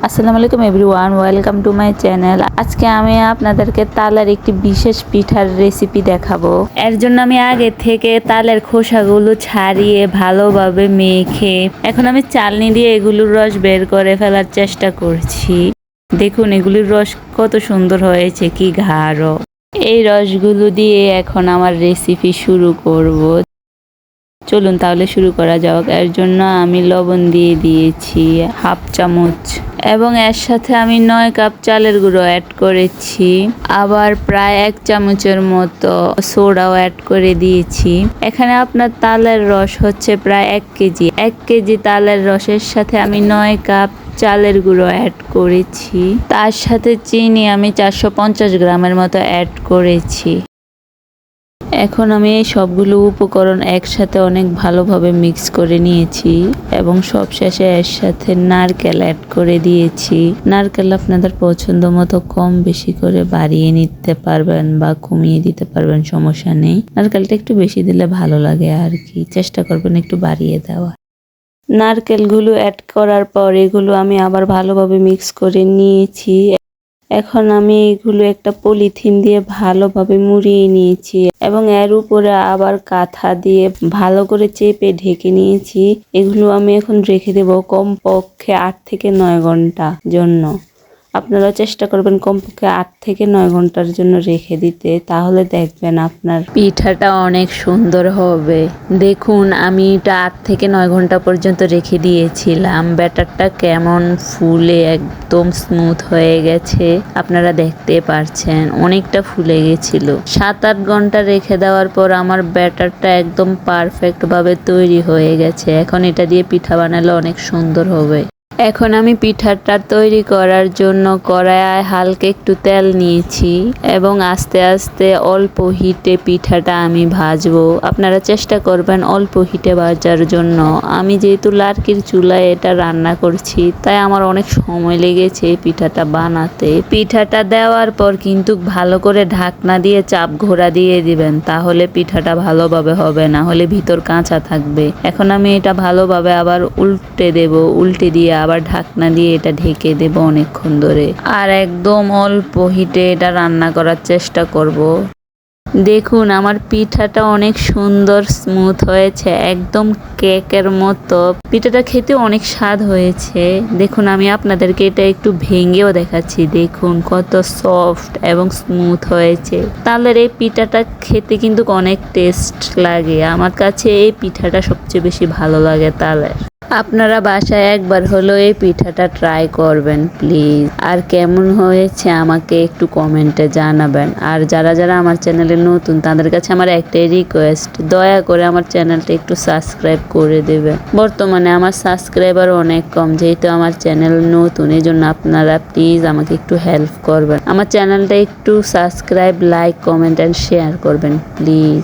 আসসালামু আলাইকুম everyone, welcome to my channel. আজকে আমি আপনাদেরকে তালের একটি বিশেষ পিঠার রেসিপি দেখাবো। এর জন্য আমি আগে থেকে তালের খোসাগুলো ছাড়িয়ে ভালোভাবে মেখে এখন আমি চালনি দিয়ে এগুলোর রস বের করে ফেলার চেষ্টা করছি। দেখুন এগুলির রস কত সুন্দর হয়েছে, কি গাঢ়। এই রসগুলো দিয়ে এখন আমার রেসিপি শুরু করব। চলুন তাহলে শুরু করা যাক। এর জন্য আমি লবণ দিয়ে দিয়েছি হাফ চামচ এবং এর সাথে আমি 9 কাপ চালের গুঁড়ো অ্যাড করেছি। আবার প্রায় 1 চামচের মতো সোডাও অ্যাড করে দিয়েছি। এখানে আপনার তালের রস হচ্ছে প্রায় 1 কেজি। 1 কেজি তালের রসের সাথে আমি 9 কাপ চালের গুঁড়ো অ্যাড করেছি। তার সাথে চিনি আমি 450 গ্রামের মতো অ্যাড করেছি। এখন আমি এই সবগুলো উপকরণ একসাথে অনেক ভালোভাবে মিক্স করে নিয়েছি এবং সবশেষে এর সাথে নারকেল অ্যাড করে দিয়েছি। নারকেল আপনাদের পছন্দ মতো কম বেশি করে বাড়িয়ে নিতে পারবেন বা কমিয়ে দিতে পারবেন, সমস্যা নেই। নারকেলটা একটু বেশি দিলে ভালো লাগে আর কি, চেষ্টা করবেন একটু বাড়িয়ে দেওয়া। নারকেলগুলো অ্যাড করার পর এগুলো আমি আবার ভালোভাবে মিক্স করে নিয়েছি। এখন আমি এগুলো একটা পলিথিন দিয়ে ভালোভাবে মুড়িয়ে নিয়েছি এবং এর উপরে আবার কাঁথা দিয়ে ভালো করে চেপে ঢেকে নিয়েছি। এগুলো আমি এখন রেখে দেব কমপক্ষে 8 থেকে 9 ঘন্টা জন্য। আপনারা চেষ্টা করবেন কমপক্ষে 8 থেকে 9 ঘন্টার জন্য রেখে দিতে, তাহলে দেখবেন আপনার পিঠাটা অনেক সুন্দর হবে। দেখুন আমি এটা 8 থেকে 9 ঘন্টা পর্যন্ত রেখে দিয়েছিলাম। ব্যাটারটা কেমন ফুলে একদম স্মুথ হয়ে গেছে, আপনারা দেখতে পারছেন অনেকটা ফুলে গেছিল। 7-8 ঘন্টা রেখে দেওয়ার পর আমার ব্যাটারটা একদম পারফেক্ট ভাবে তৈরি হয়ে গেছে। এখন এটা দিয়ে পিঠা বানালে অনেক সুন্দর হবে। এখন আমি পিঠাটা তৈরি করার জন্য কড়াইয়ে হালকা একটু তেল নিয়েছি এবং আস্তে আস্তে অল্প হিটে পিঠাটা আমি ভাজবো। আপনারা চেষ্টা করবেন অল্প হিটে ভাজার জন্য। আমি যেহেতু লার্কির চুলায় এটা রান্না করছি তাই আমার অনেক সময় লেগেছে পিঠাটা বানাতে। পিঠাটা দেওয়ার পর কিন্তু ভালো করে ঢাকনা দিয়ে চাপ ঘোরা দিয়ে দিবেন, তাহলে পিঠাটা ভালোভাবে হবে, না হলে ভিতর কাঁচা থাকবে। এখন আমি এটা ভালোভাবে আবার উল্টে দেব, উল্টে দিয়ে আবার ঢাকনা দিয়ে এটা ঢেকে দেব অনেকক্ষণ ধরে। আর একদম অল্প হিটে এটা রান্না করার চেষ্টা করব। দেখুন আমার পিঠাটা অনেক সুন্দর স্মুথ হয়েছে, একদম কেকের মতো। পিঠাটা খেতে অনেক স্বাদ হয়েছে। দেখুন আমি আপনাদেরকে এটা একটু ভেঙেও দেখাচ্ছি। দেখুন কত সফট এবং স্মুথ হয়েছে। তালের এই পিঠাটা খেতে কিন্তু অনেক টেস্ট লাগে। আমার কাছে এই পিঠাটা সবচেয়ে বেশি ভালো লাগে তালের। আপনারা বাসায় একবার হলো এই পিঠাটা ট্রাই করবেন প্লিজ। আর কেমন হয়েছে আমাকে একটু কমেন্টে জানাবেন। আর যারা যারা আমার চ্যানেলে নতুন তাদের কাছে আমার একটাই রিকোয়েস্ট, দয়া করে আমার চ্যানেলটা একটু সাবস্ক্রাইব করে দেবেন। বর্তমানে আমার সাবস্ক্রাইবার অনেক কম, যেহেতু আমার চ্যানেল নতুন, এই জন্য আপনারা প্লিজ আমাকে একটু হেল্প করবেন। আমার চ্যানেলটা একটু subscribe, like, comment and share করবেন প্লিজ।